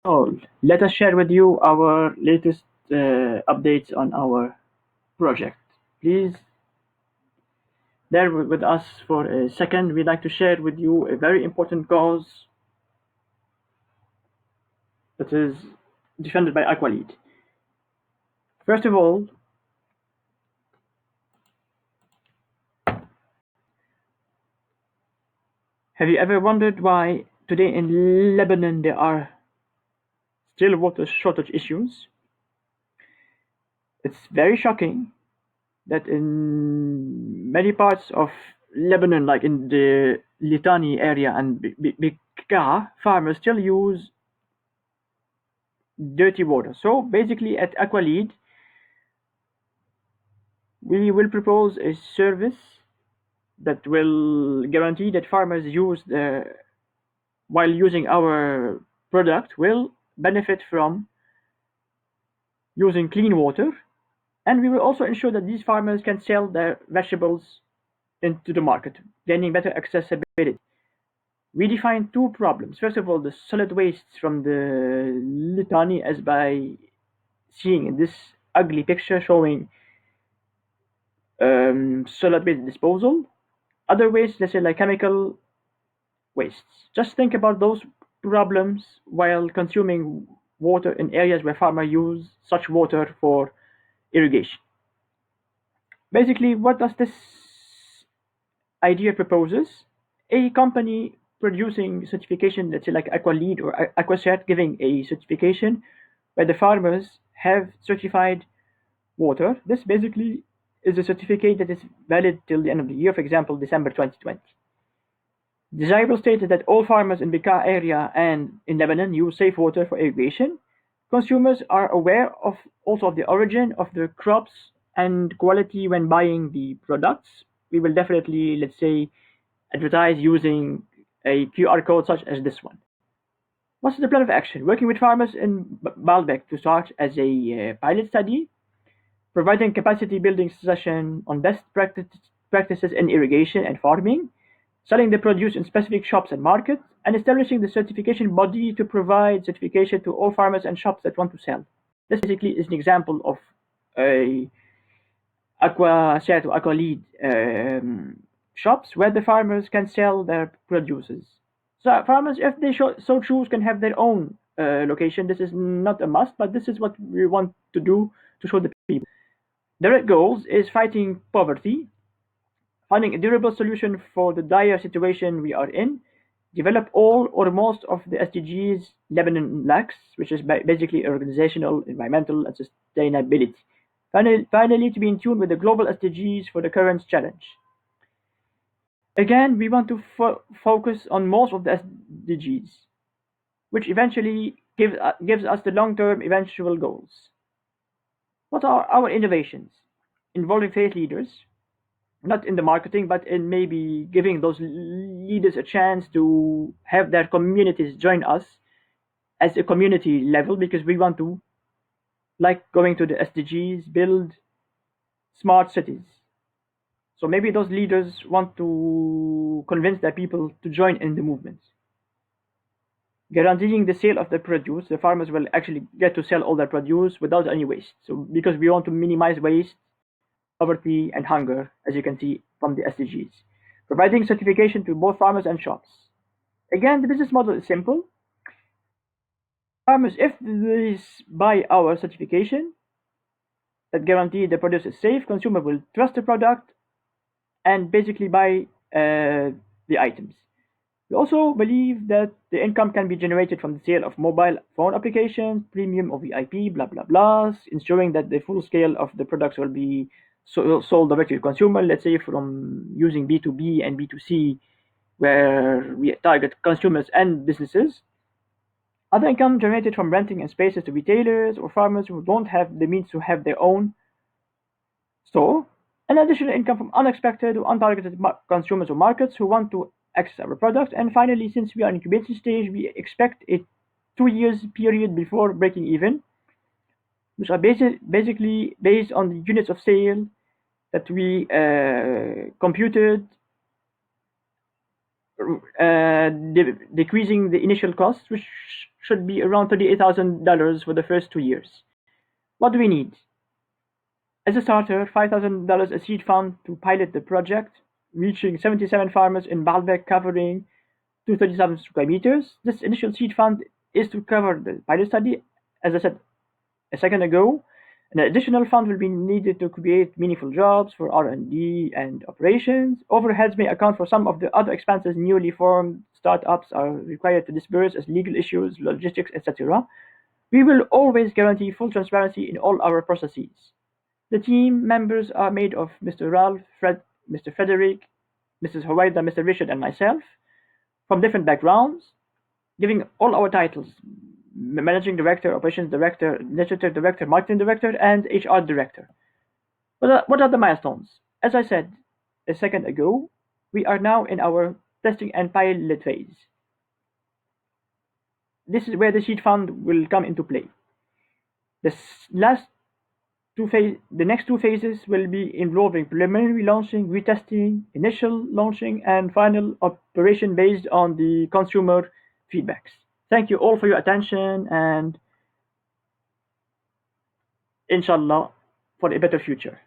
All. Let us share with you our latest updates on our project. Please bear with us for a second. We'd like to share with you a very important cause that is defended by AquaLEAD. First of all, have you ever wondered why today in Lebanon there are still water shortage issues? It's very shocking that in many parts of Lebanon, like in the Litani area and Bekaa, farmers still use dirty water. So basically, at AquaLEAD, we will propose a service that will guarantee that farmers while using our product, will benefit from using clean water, and we will also ensure that these farmers can sell their vegetables into the market, gaining better accessibility. We define two problems. First of all, the solid wastes from the litany, as by seeing in this ugly picture showing solid waste disposal. Other wastes, let's say like chemical wastes. Just think about those problems while consuming water in areas where farmers use such water for irrigation. Basically, what does this idea proposes? A company producing certification, let's say like AquaLEAD or AquaCert, giving a certification where the farmers have certified water. This basically is a certificate that is valid till the end of the year, for example, December 2020. Desirable state is that all farmers in Bekaa area and in Lebanon use safe water for irrigation. Consumers are aware of also of the origin of the crops and quality when buying the products. We will definitely, let's say, advertise using a QR code such as this one. What's the plan of action? Working with farmers in Baalbek to start as a pilot study, providing capacity building session on practices in irrigation and farming, selling the produce in specific shops and markets, and establishing the certification body to provide certification to all farmers and shops that want to sell. This basically is an example of a AquaCert or AquaLEAD shops where the farmers can sell their produces. So farmers, if they so choose, can have their own location. This is not a must, but this is what we want to do to show the people. Direct goals is fighting poverty, finding a durable solution for the dire situation we are in, develop all or most of the SDGs Lebanon lacks, which is basically organizational, environmental, and sustainability. Finally, to be in tune with the global SDGs for the current challenge. Again, we want to focus on most of the SDGs, which eventually gives us the long-term eventual goals. What are our innovations? Involving faith leaders, not in the marketing, but in maybe giving those leaders a chance to have their communities join us as a community level, because we want to, like going to the SDGs, build smart cities. So maybe those leaders want to convince their people to join in the movement. Guaranteeing the sale of the produce, the farmers will actually get to sell all their produce without any waste. So because we want to minimize waste, poverty, and hunger, as you can see from the SDGs. Providing certification to both farmers and shops. Again, the business model is simple. Farmers, if they buy our certification that guarantee the produce is safe, consumer will trust the product and basically buy the items. We also believe that the income can be generated from the sale of mobile phone applications, premium or VIP, blah blah blah, ensuring that the full scale of the products will be sold directly to consumer. Let's say from using B2B and B2C, where we target consumers and businesses. Other income generated from renting and spaces to retailers or farmers who don't have the means to have their own store. And additional income from unexpected or untargeted consumers or markets who want to access our product. And finally, since we are in incubation stage, we expect a 2 years period before breaking even, which are basically based on the units of sale that we computed, decreasing the initial costs, which should be around $38,000 for the first 2 years. What do we need? As a starter, $5,000 a seed fund to pilot the project, reaching 77 farmers in Baalbek covering 237 square meters. This initial seed fund is to cover the pilot study, as I said a second ago. An additional fund will be needed to create meaningful jobs for R&D and operations. Overheads may account for some of the other expenses newly formed startups are required to disburse as legal issues, logistics, etc. We will always guarantee full transparency in all our processes. The team members are made of Mr. Ralph, Mr. Frederick, Mrs. Hawaida, Mr. Richard, and myself from different backgrounds, giving all our titles: managing director, operations director, administrative director, marketing director, and HR director. What are the milestones? As I said a second ago, we are now in our testing and pilot phase. This is where the seed fund will come into play. The last the next two phases will be involving preliminary launching, retesting, initial launching, and final operation based on the consumer feedbacks. Thank you all for your attention, and inshallah for a better future.